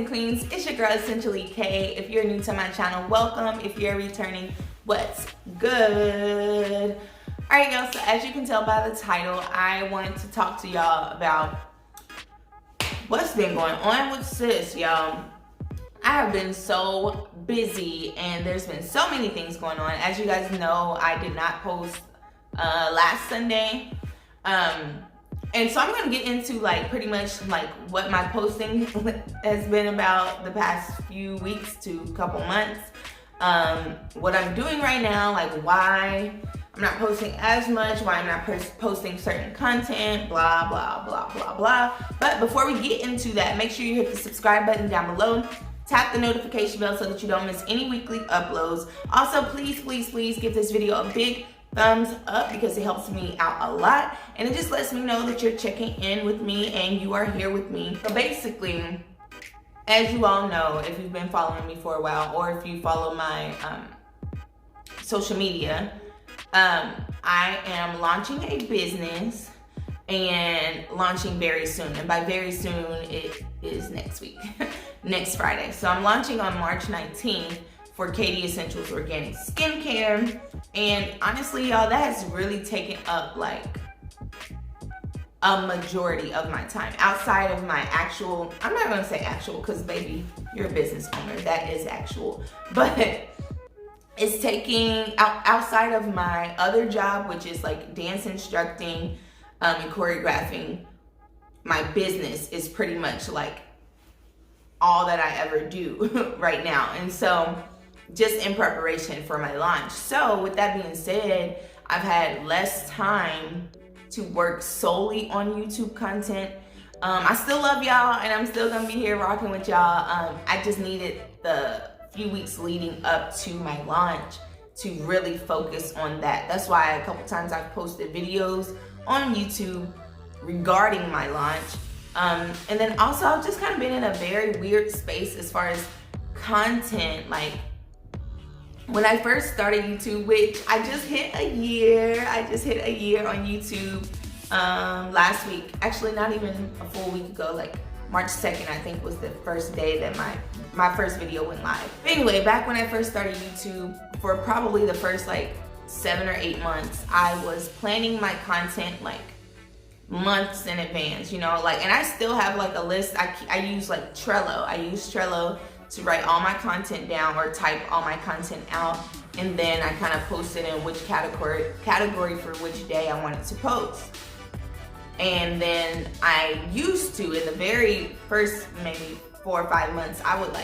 and queens, it's your girl Essentially K. If you're new to my channel, welcome. If you're returning, what's good? Alright y'all, so as you can tell by the title, I wanted to talk to y'all about what's been going on with sis, y'all. I have been so busy and there's been so many things going on. As you guys know, I did not post last Sunday. And so I'm gonna get into pretty much what my posting has been about the past few weeks to couple months. What I'm doing right now, why I'm not posting as much, why I'm not posting certain content, blah, blah, blah, blah, blah. But before we get into that, make sure you hit the subscribe button down below. Tap the notification bell so that you don't miss any weekly uploads. Also, please, please, please give this video a big thumbs up because it helps me out a lot. And it just lets me know that you're checking in with me and you are here with me. So basically, as you all know, if you've been following me for a while or if you follow my social media, I am launching a business and launching very soon. And by very soon, it is next week, next Friday. So I'm launching on March 19th for Katie Essentials Organic Skincare. And honestly, y'all, that has really taken up a majority of my time outside of my actual, I'm not gonna say actual because baby, you're a business owner, that is actual. But it's taking outside of my other job, which is dance instructing and choreographing. My business is pretty much all that I ever do right now. And so just in preparation for my launch. So with that being said, I've had less time to work solely on YouTube content. I still love y'all and I'm still gonna be here rocking with y'all. I just needed the few weeks leading up to my launch to really focus on that. That's why a couple times I've posted videos on YouTube regarding my launch. And then also I've just kind of been in a very weird space as far as content. When I first started YouTube, which I just hit a year on YouTube last week. Actually, not even a full week ago, March 2nd, I think was the first day that my first video went live. But anyway, back when I first started YouTube, for probably the first 7 or 8 months, I was planning my content months in advance, and I still have a list. I use Trello. I use Trello to write all my content down or type all my content out, and then I kind of post it in which category for which day I wanted to post. And then I used to, in the very first maybe 4 or 5 months, I would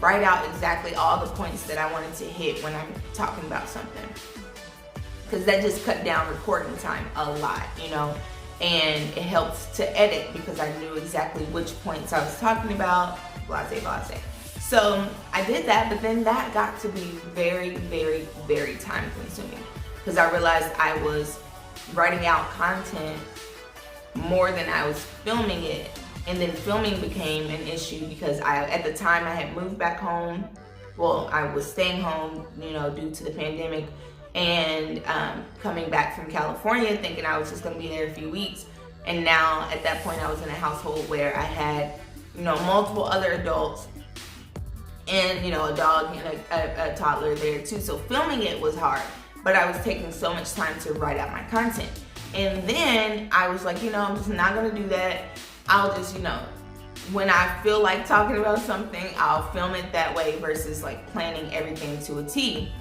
write out exactly all the points that I wanted to hit when I'm talking about something, because that just cut down recording time a lot, and it helps to edit because I knew exactly which points I was talking about, blase, blase. So I did that, but then that got to be very, very, very time consuming because I realized I was writing out content more than I was filming it. And then filming became an issue because at the time I had moved back home. Well, I was staying home, due to the pandemic, and coming back from California thinking I was just gonna be there a few weeks. And now at that point I was in a household where I had, multiple other adults and a dog and a toddler there too. So filming it was hard, but I was taking so much time to write out my content. And then I was I'm just not gonna do that. I'll just, when I feel like talking about something, I'll film it that way versus planning everything to a T.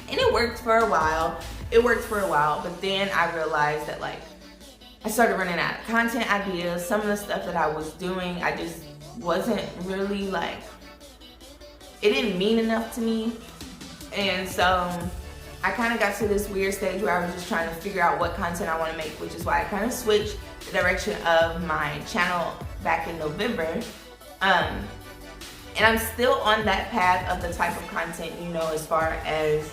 And it worked for a while. But then I realized that I started running out of content ideas. Some of the stuff that I was doing, I just wasn't really it didn't mean enough to me. And so I kind of got to this weird stage where I was just trying to figure out what content I want to make, which is why I kind of switched the direction of my channel back in November. And I'm still on that path of the type of content, as far as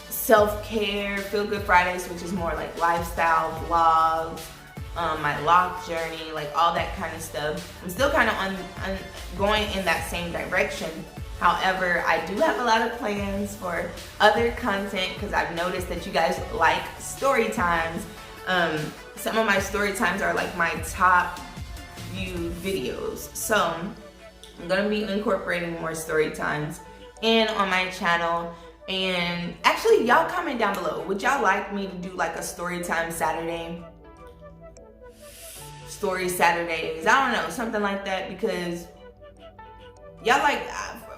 self-care, Feel Good Fridays, which is more lifestyle vlogs, my lock journey, all that kind of stuff. I'm still kind of on going in that same direction. However, I do have a lot of plans for other content because I've noticed that you guys like story times. Some of my story times are my top viewed videos. So I'm gonna be incorporating more story times in on my channel. And actually, y'all comment down below. Would y'all like me to do like a story time Saturday? Story Saturdays, I don't know, something like that, because y'all like,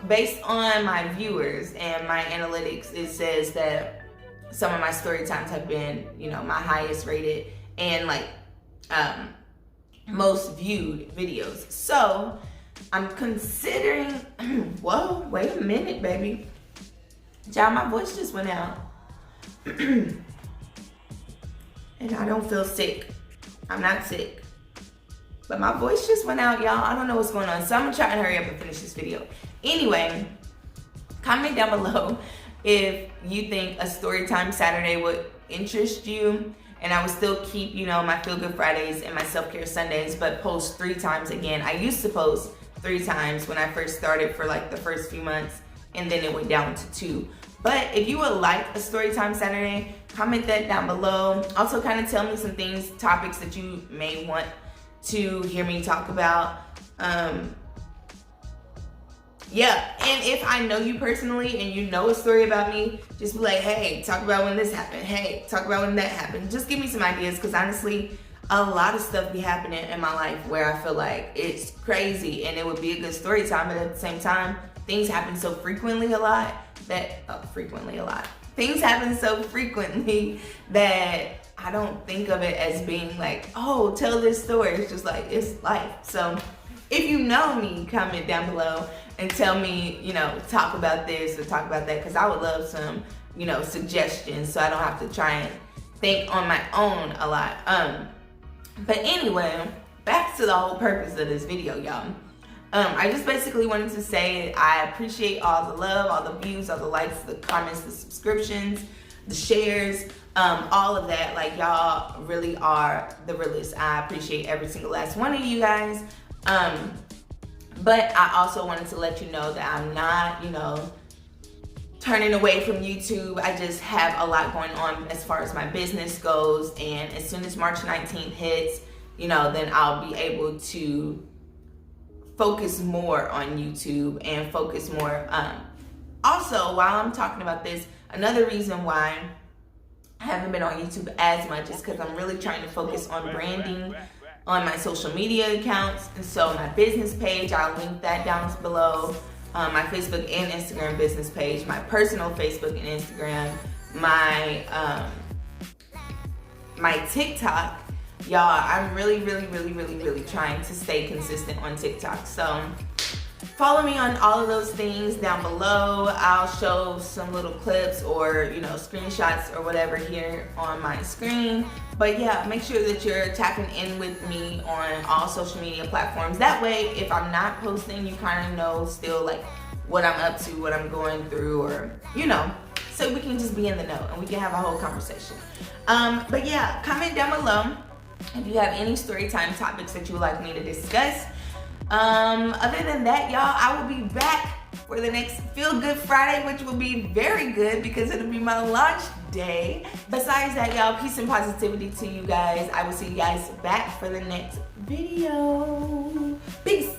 based on my viewers and my analytics, it says that some of my story times have been, you know, my highest rated and like most viewed videos. So I'm considering, whoa, wait a minute, baby. Y'all, my voice just went out. And I don't feel sick. I'm not sick. But my voice just went out, y'all. I don't know what's going on. So I'm gonna try and hurry up and finish this video. Anyway, comment down below if you think a Storytime Saturday would interest you. And I would still keep, you know, my Feel Good Fridays and my Self-Care Sundays, but post 3 times again. I used to post 3 times when I first started for like the first few months, and then it went down to 2. But if you would like a Storytime Saturday, comment that down below. Also kind of tell me some things, topics that you may want to hear me talk about. Yeah, and if I know you personally and you know a story about me, just be like, hey, talk about when this happened. Hey, talk about when that happened. Just give me some ideas, because honestly, a lot of stuff be happening in my life where I feel like it's crazy and it would be a good story time, but at the same time, things happen so frequently a lot that, things happen so frequently that I don't think of it as being like, oh, tell this story. It's just like, it's life. So if you know me, comment down below and tell me, you know, talk about this or talk about that, because I would love some, you know, suggestions so I don't have to try and think on my own a lot. But anyway, back to the whole purpose of this video, y'all. I just basically wanted to say I appreciate all the love, all the views, all the likes, the comments, the subscriptions, the shares, all of that. Like, y'all really are the realest. I appreciate every single last one of you guys. But I also wanted to let you know that I'm not, you know, turning away from YouTube. I just have a lot going on as far as my business goes. And as soon as March 19th hits, you know, then I'll be able to focus more on YouTube and focus more. Also, while I'm talking about this, another reason why I haven't been on YouTube as much is because I'm really trying to focus on branding on my social media accounts. And so my business page, I'll link that down below. My Facebook and Instagram business page, my personal Facebook and Instagram, my my TikTok. Y'all, I'm really trying to stay consistent on TikTok. So follow me on all of those things down below. I'll show some little clips or, you know, screenshots or whatever here on my screen. But yeah, make sure that you're tapping in with me on all social media platforms. That way, if I'm not posting, you kind of know still like what I'm up to, what I'm going through, or, you know, so we can just be in the know and we can have a whole conversation. But yeah, comment down below if you have any story time topics that you would like me to discuss. Other than that, y'all, I will be back for the next Feel Good Friday, which will be very good because it'll be my launch day. Besides that, y'all, peace and positivity to you guys. I will see you guys back for the next video. Peace.